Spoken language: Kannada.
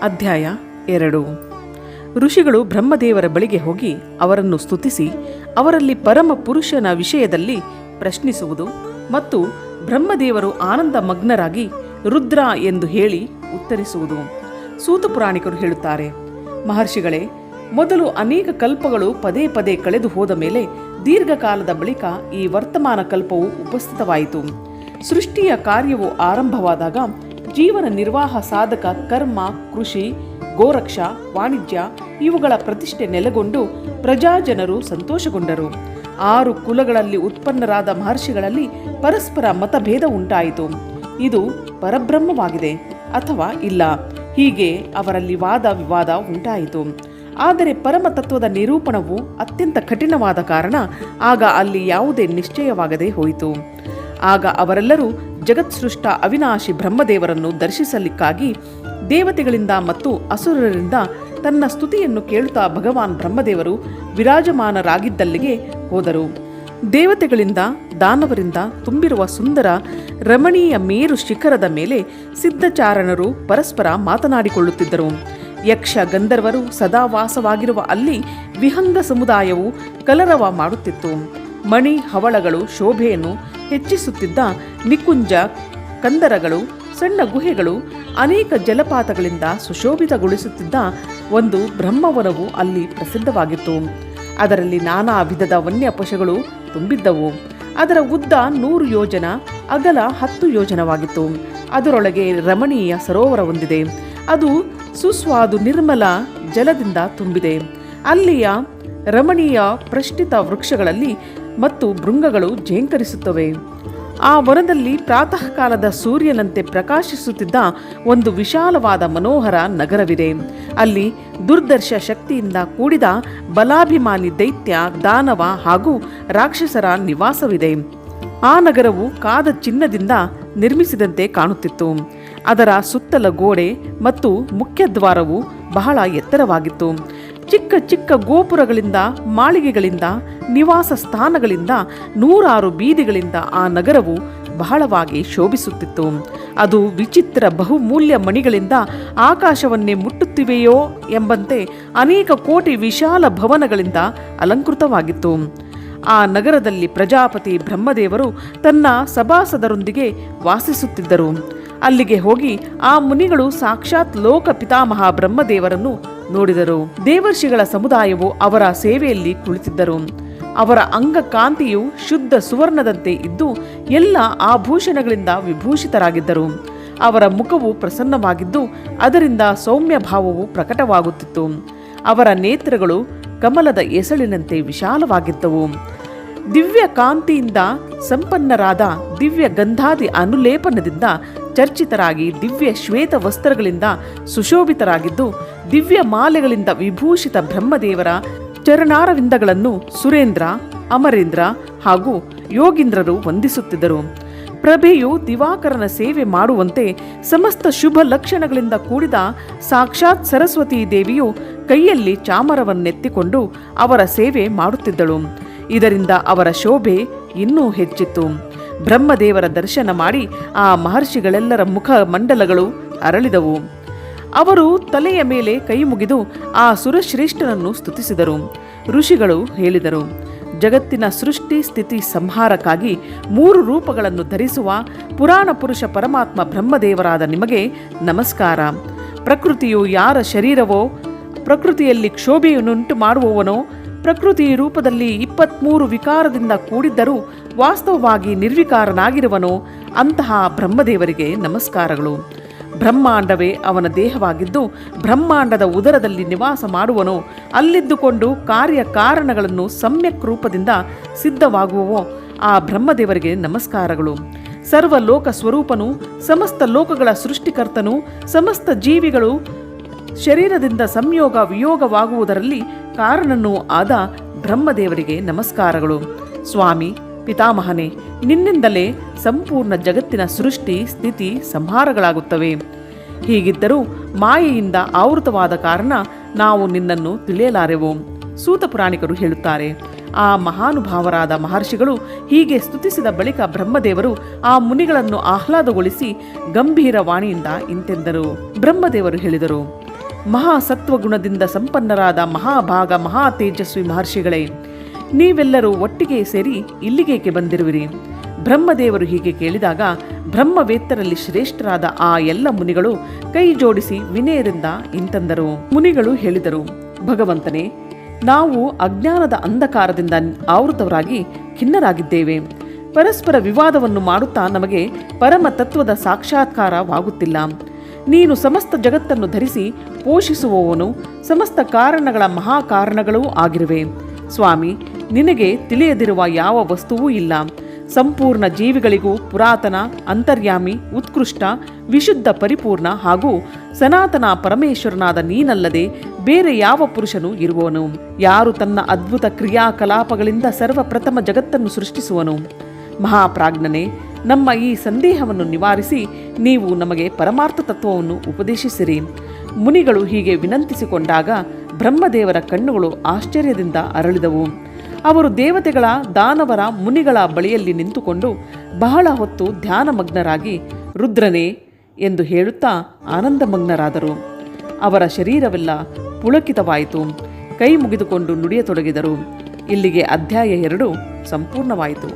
ಅಧ್ಯಾಯ 2. ಋಷಿಗಳು ಬ್ರಹ್ಮದೇವರ ಬಳಿಗೆ ಹೋಗಿ ಅವರನ್ನು ಸ್ತುತಿಸಿ ಅವರಲ್ಲಿ ಪರಮ ಪುರುಷನ ವಿಷಯದಲ್ಲಿ ಪ್ರಶ್ನಿಸುವುದು ಮತ್ತು ಬ್ರಹ್ಮದೇವರು ಆನಂದ ಮಗ್ನರಾಗಿ ರುದ್ರ ಎಂದು ಹೇಳಿ ಉತ್ತರಿಸುವುದು. ಸೂತ ಪುರಾಣಿಕರು ಹೇಳುತ್ತಾರೆ, ಮಹರ್ಷಿಗಳೇ, ಮೊದಲು ಅನೇಕ ಕಲ್ಪಗಳು ಪದೇ ಪದೇ ಕಳೆದು ಹೋದ ಮೇಲೆ ದೀರ್ಘಕಾಲದ ಬಳಿಕ ಈ ವರ್ತಮಾನ ಕಲ್ಪವು ಉಪಸ್ಥಿತವಾಯಿತು. ಸೃಷ್ಟಿಯ ಕಾರ್ಯವು ಆರಂಭವಾದಾಗ ಜೀವನ ನಿರ್ವಾಹ ಸಾಧಕ ಕರ್ಮ, ಕೃಷಿ, ಗೋರಕ್ಷ, ವಾಣಿಜ್ಯ ಇವುಗಳ ಪ್ರತಿಷ್ಠೆ ನೆಲೆಗೊಂಡು ಪ್ರಜಾಜನರು ಸಂತೋಷಗೊಂಡರು. 6 ಕುಲಗಳಲ್ಲಿ ಉತ್ಪನ್ನರಾದ ಮಹರ್ಷಿಗಳಲ್ಲಿ ಪರಸ್ಪರ ಮತಭೇದ ಉಂಟಾಯಿತು. ಇದು ಪರಬ್ರಹ್ಮವಾಗಿದೆ ಅಥವಾ ಇಲ್ಲ, ಹೀಗೆ ಅವರಲ್ಲಿ ವಾದ ವಿವಾದ ಉಂಟಾಯಿತು. ಆದರೆ ಪರಮತತ್ವದ ನಿರೂಪಣವು ಅತ್ಯಂತ ಕಠಿಣವಾದ ಕಾರಣ ಆಗ ಅಲ್ಲಿ ಯಾವುದೇ ನಿಶ್ಚಯವಾಗದೆ ಹೋಯಿತು. ಆಗ ಅವರೆಲ್ಲರೂ ಜಗತ್ಸೃಷ್ಟ ಅವಿನಾಶಿ ಬ್ರಹ್ಮದೇವರನ್ನು ದರ್ಶಿಸಲಿಕ್ಕಾಗಿ ದೇವತೆಗಳಿಂದ ಮತ್ತು ಅಸುರರಿಂದ ತನ್ನ ಸ್ತುತಿಯನ್ನು ಕೇಳುತ್ತಾ ಭಗವಾನ್ ಬ್ರಹ್ಮದೇವರು ವಿರಾಜಮಾನರಾಗಿದ್ದಲ್ಲಿಗೆ ಹೋದರು. ದೇವತೆಗಳಿಂದ ದಾನವರಿಂದ ತುಂಬಿರುವ ಸುಂದರ ರಮಣೀಯ ಮೇರು ಶಿಖರದ ಮೇಲೆ ಸಿದ್ಧಚಾರಣರು ಪರಸ್ಪರ ಮಾತನಾಡಿಕೊಳ್ಳುತ್ತಿದ್ದರು. ಯಕ್ಷ ಗಂಧರ್ವರು ಸದಾ ವಾಸವಾಗಿರುವ ಅಲ್ಲಿ ವಿಹಂಗ ಸಮುದಾಯವು ಕಲರವ ಮಾಡುತ್ತಿತ್ತು. ಮಣಿ ಹವಳಗಳು ಶೋಭೆಯನ್ನು ಹೆಚ್ಚಿಸುತ್ತಿದ್ದ ನಿಕುಂಜ ಕಂದರಗಳು, ಸಣ್ಣ ಗುಹೆಗಳು, ಅನೇಕ ಜಲಪಾತಗಳಿಂದ ಸುಶೋಭಿತಗೊಳಿಸುತ್ತಿದ್ದ ಒಂದು ಬ್ರಹ್ಮವನವು ಅಲ್ಲಿ ಪ್ರಸಿದ್ಧವಾಗಿತ್ತು. ಅದರಲ್ಲಿ ನಾನಾ ವಿಧದ ವನ್ಯ ಪಶುಗಳು ತುಂಬಿದ್ದವು. ಅದರ ಉದ್ದ 100 ಯೋಜನ, ಅಗಲ 10 ಯೋಜನವಾಗಿತ್ತು. ಅದರೊಳಗೆ ರಮಣೀಯ ಸರೋವರ ಹೊಂದಿದೆ. ಅದು ಸುಸ್ವಾದು ನಿರ್ಮಲ ಜಲದಿಂದ ತುಂಬಿದೆ. ಅಲ್ಲಿಯ ರಮಣೀಯ ಪ್ರಷ್ಠಿತ ವೃಕ್ಷಗಳಲ್ಲಿ ಮತ್ತು ಭೃಂಗಗಳು ಝೇಂಕರಿಸುತ್ತವೆ. ಆ ವನದಲ್ಲಿ ಪ್ರಾತಃ ಕಾಲದ ಸೂರ್ಯನಂತೆ ಪ್ರಕಾಶಿಸುತ್ತಿದ್ದ ಒಂದು ವಿಶಾಲವಾದ ಮನೋಹರ ನಗರವಿದೆ. ಅಲ್ಲಿ ದುರ್ದರ್ಶ ಶಕ್ತಿಯಿಂದ ಕೂಡಿದ ಬಲಾಭಿಮಾನಿ ದೈತ್ಯ, ದಾನವ ಹಾಗೂ ರಾಕ್ಷಸರ ನಿವಾಸವಿದೆ. ಆ ನಗರವು ಕಾದ ಚಿನ್ನದಿಂದ ನಿರ್ಮಿಸಿದಂತೆ ಕಾಣುತ್ತಿತ್ತು. ಅದರ ಸುತ್ತಲ ಗೋಡೆ ಮತ್ತು ಮುಖ್ಯದ್ವಾರವು ಬಹಳ ಎತ್ತರವಾಗಿತ್ತು. ಚಿಕ್ಕ ಚಿಕ್ಕ ಗೋಪುರಗಳಿಂದ, ಮಾಳಿಗೆಗಳಿಂದ, ನಿವಾಸ ಸ್ಥಾನಗಳಿಂದ, 100 ಬೀದಿಗಳಿಂದ ಆ ನಗರವು ಬಹಳವಾಗಿ ಶೋಭಿಸುತ್ತಿತ್ತು. ಅದು ವಿಚಿತ್ರ ಬಹುಮೂಲ್ಯ ಮಣಿಗಳಿಂದ ಆಕಾಶವನ್ನೇ ಮುಟ್ಟುತ್ತಿವೆಯೋ ಎಂಬಂತೆ ಅನೇಕ ಕೋಟಿ ವಿಶಾಲ ಭವನಗಳಿಂದ ಅಲಂಕೃತವಾಗಿತ್ತು. ಆ ನಗರದಲ್ಲಿ ಪ್ರಜಾಪತಿ ಬ್ರಹ್ಮದೇವರು ತನ್ನ ಸಭಾಸದರೊಂದಿಗೆ ವಾಸಿಸುತ್ತಿದ್ದರು. ಅಲ್ಲಿಗೆ ಹೋಗಿ ಆ ಮುನಿಗಳು ಸಾಕ್ಷಾತ್ ಲೋಕ ಪಿತಾಮಹ ಬ್ರಹ್ಮದೇವರನ್ನು ನೋಡಿದರು. ದೇವರ್ಷಿಗಳ ಸಮುದಾಯವು ಅವರ ಸೇವೆಯಲ್ಲಿ ಕುಳಿತಿದ್ದರು. ಅವರ ಅಂಗಕಾಂತಿಯು ಶುದ್ಧ ಸುವರ್ಣದಂತೆ ಇದ್ದು ಎಲ್ಲ ಆಭೂಷಣಗಳಿಂದ ವಿಭೂಷಿತರಾಗಿದ್ದರು. ಅವರ ಮುಖವು ಪ್ರಸನ್ನವಾಗಿದ್ದು ಅದರಿಂದ ಸೌಮ್ಯ ಭಾವವು ಪ್ರಕಟವಾಗುತ್ತಿತ್ತು. ಅವರ ನೇತ್ರಗಳು ಕಮಲದ ಎಸಳಿನಂತೆ ವಿಶಾಲವಾಗಿದ್ದವು. ದಿವ್ಯ ಕಾಂತಿಯಿಂದ ಸಂಪನ್ನರಾದ ದಿವ್ಯ ಗಂಧಾದಿ ಅನುಲೇಪನದಿಂದ ಚರ್ಚಿತರಾಗಿ ದಿವ್ಯ ಶ್ವೇತ ವಸ್ತ್ರಗಳಿಂದ ಸುಶೋಭಿತರಾಗಿದ್ದು ದಿವ್ಯ ಮಾಲೆಗಳಿಂದ ವಿಭೂಷಿತ ಬ್ರಹ್ಮದೇವರ ಚರಣಾರವಿಂದಗಳನ್ನು ಸುರೇಂದ್ರ, ಅಮರೇಂದ್ರ ಹಾಗೂ ಯೋಗೀಂದ್ರರು ವಂದಿಸುತ್ತಿದ್ದರು. ಪ್ರಭೆಯು ದಿವಾಕರನ ಸೇವೆ ಮಾಡುವಂತೆ ಸಮಸ್ತ ಶುಭ ಲಕ್ಷಣಗಳಿಂದ ಕೂಡಿದ ಸಾಕ್ಷಾತ್ ಸರಸ್ವತೀ ದೇವಿಯು ಕೈಯಲ್ಲಿ ಚಾಮರವನ್ನೆತ್ತಿಕೊಂಡು ಅವರ ಸೇವೆ ಮಾಡುತ್ತಿದ್ದಳು. ಇದರಿಂದ ಅವರ ಶೋಭೆ ಇನ್ನೂ ಹೆಚ್ಚಿತ್ತು. ಬ್ರಹ್ಮದೇವರ ದರ್ಶನ ಮಾಡಿ ಆ ಮಹರ್ಷಿಗಳೆಲ್ಲರ ಮುಖ ಮಂಡಲಗಳು ಅರಳಿದವು. ಅವರು ತಲೆಯ ಮೇಲೆ ಕೈ ಮುಗಿದು ಆ ಸುರಶ್ರೇಷ್ಠನನ್ನು ಸ್ತುತಿಸಿದರು. ಋಷಿಗಳು ಹೇಳಿದರು, ಜಗತ್ತಿನ ಸೃಷ್ಟಿ ಸ್ಥಿತಿ ಸಂಹಾರಕ್ಕಾಗಿ 3 ರೂಪಗಳನ್ನು ಧರಿಸುವ ಪುರಾಣ ಪುರುಷ ಪರಮಾತ್ಮ ಬ್ರಹ್ಮದೇವರಾದ ನಿಮಗೆ ನಮಸ್ಕಾರ. ಪ್ರಕೃತಿಯು ಯಾರ ಶರೀರವೋ, ಪ್ರಕೃತಿಯಲ್ಲಿ ಕ್ಷೋಭೆಯನ್ನುಂಟು ಮಾಡುವವನೋ, ಪ್ರಕೃತಿ ರೂಪದಲ್ಲಿ 23 ವಿಕಾರದಿಂದ ಕೂಡಿದ್ದರೂ ವಾಸ್ತವವಾಗಿ ನಿರ್ವಿಕಾರನಾಗಿರುವನೋ ಅಂತಹ ಬ್ರಹ್ಮದೇವರಿಗೆ ನಮಸ್ಕಾರಗಳು. ಬ್ರಹ್ಮಾಂಡವೇ ಅವನ ದೇಹವಾಗಿದ್ದು ಬ್ರಹ್ಮಾಂಡದ ಉದರದಲ್ಲಿ ನಿವಾಸ ಮಾಡುವನೋ, ಅಲ್ಲಿದ್ದುಕೊಂಡು ಕಾರ್ಯ ಕಾರಣಗಳನ್ನು ಸಮ್ಯಕ್ ರೂಪದಿಂದ ಸಿದ್ಧವಾಗುವವೋ ಆ ಬ್ರಹ್ಮದೇವರಿಗೆ ನಮಸ್ಕಾರಗಳು. ಸರ್ವಲೋಕ ಸ್ವರೂಪನು, ಸಮಸ್ತ ಲೋಕಗಳ ಸೃಷ್ಟಿಕರ್ತನು, ಸಮಸ್ತ ಜೀವಿಗಳು ಶರೀರದಿಂದ ಸಂಯೋಗ ವಿಯೋಗವಾಗುವುದರಲ್ಲಿ ಕಾರಣನೂ ಆದ ಬ್ರಹ್ಮದೇವರಿಗೆ ನಮಸ್ಕಾರಗಳು. ಸ್ವಾಮಿ ಪಿತಾಮಹನೇ, ನಿನ್ನಿಂದಲೇ ಸಂಪೂರ್ಣ ಜಗತ್ತಿನ ಸೃಷ್ಟಿ ಸ್ಥಿತಿ ಸಂಹಾರಗಳಾಗುತ್ತವೆ. ಹೀಗಿದ್ದರೂ ಮಾಯೆಯಿಂದ ಆವೃತವಾದ ಕಾರಣ ನಾವು ನಿನ್ನನ್ನು ತಿಳಿಯಲಾರೆವು. ಸೂತ ಪುರಾಣಿಕರು ಹೇಳುತ್ತಾರೆ, ಆ ಮಹಾನುಭಾವರಾದ ಮಹರ್ಷಿಗಳು ಹೀಗೆ ಸ್ತುತಿಸಿದ ಬಳಿಕ ಬ್ರಹ್ಮದೇವರು ಆ ಮುನಿಗಳನ್ನು ಆಹ್ಲಾದಗೊಳಿಸಿ ಗಂಭೀರ ವಾಣಿಯಿಂದ ಇಂತೆಂದರು. ಬ್ರಹ್ಮದೇವರು ಹೇಳಿದರು, ಮಹಾಸತ್ವಗುಣದಿಂದ ಸಂಪನ್ನರಾದ ಮಹಾಭಾಗ ಮಹಾ ತೇಜಸ್ವಿ ಮಹರ್ಷಿಗಳೇ, ನೀವೆಲ್ಲರೂ ಒಟ್ಟಿಗೆ ಸೇರಿ ಇಲ್ಲಿಗೇಕೆ ಬಂದಿರುವಿರಿ? ಬ್ರಹ್ಮದೇವರು ಹೀಗೆ ಕೇಳಿದಾಗ ಬ್ರಹ್ಮವೇತ್ತರಲ್ಲಿ ಶ್ರೇಷ್ಠರಾದ ಆ ಎಲ್ಲ ಮುನಿಗಳು ಕೈ ಜೋಡಿಸಿ ವಿನಯದಿಂದ ಇಂತೆಂದರು. ಮುನಿಗಳು ಹೇಳಿದರು, ಭಗವಂತನೇ, ನಾವು ಅಜ್ಞಾನದ ಅಂಧಕಾರದಿಂದ ಆವೃತವರಾಗಿ ಖಿನ್ನರಾಗಿದ್ದೇವೆ. ಪರಸ್ಪರ ವಿವಾದವನ್ನು ಮಾಡುತ್ತಾ ನಮಗೆ ಪರಮ ತತ್ವದ ಸಾಕ್ಷಾತ್ಕಾರವಾಗುತ್ತಿಲ್ಲ. ನೀನು ಸಮಸ್ತ ಜಗತ್ತನ್ನು ಧರಿಸಿ ಪೋಷಿಸುವವನು, ಸಮಸ್ತ ಕಾರಣಗಳ ಮಹಾಕಾರಣಗಳೂ ಆಗಿರುವೆ. ಸ್ವಾಮಿ, ನಿನಗೆ ತಿಳಿಯದಿರುವ ಯಾವ ವಸ್ತುವೂ ಇಲ್ಲ. ಸಂಪೂರ್ಣ ಜೀವಿಗಳಿಗೂ ಪುರಾತನ, ಅಂತರ್ಯಾಮಿ, ಉತ್ಕೃಷ್ಟ, ವಿಶುದ್ಧ, ಪರಿಪೂರ್ಣ ಹಾಗೂ ಸನಾತನ ಪರಮೇಶ್ವರನಾದ ನೀನಲ್ಲದೆ ಬೇರೆ ಯಾವ ಪುರುಷನೂ ಇರುವವನು? ಯಾರು ತನ್ನ ಅದ್ಭುತ ಕ್ರಿಯಾಕಲಾಪಗಳಿಂದ ಸರ್ವಪ್ರಥಮ ಜಗತ್ತನ್ನು ಸೃಷ್ಟಿಸುವನು? ಮಹಾಪ್ರಾಜ್ಞನೆ, ನಮ್ಮ ಈ ಸಂದೇಹವನ್ನು ನಿವಾರಿಸಿ ನೀವು ನಮಗೆ ಪರಮಾರ್ಥ ತತ್ವವನ್ನು ಉಪದೇಶಿಸಿರಿ. ಮುನಿಗಳು ಹೀಗೆ ವಿನಂತಿಸಿಕೊಂಡಾಗ ಬ್ರಹ್ಮದೇವರ ಕಣ್ಣುಗಳು ಆಶ್ಚರ್ಯದಿಂದ ಅರಳಿದವು. ಅವರು ದೇವತೆಗಳ, ದಾನವರ, ಮುನಿಗಳ ಬಳಿಯಲ್ಲಿ ನಿಂತುಕೊಂಡು ಬಹಳ ಹೊತ್ತು ಧ್ಯಾನಮಗ್ನರಾಗಿ ರುದ್ರನೇ ಎಂದು ಹೇಳುತ್ತಾ ಆನಂದಮಗ್ನರಾದರು. ಅವರ ಶರೀರವೆಲ್ಲ ಪುಳಕಿತವಾಯಿತು. ಕೈ ಮುಗಿದುಕೊಂಡು ನುಡಿಯತೊಡಗಿದರು. ಇಲ್ಲಿಗೆ ಅಧ್ಯಾಯ 2 ಸಂಪೂರ್ಣವಾಯಿತು.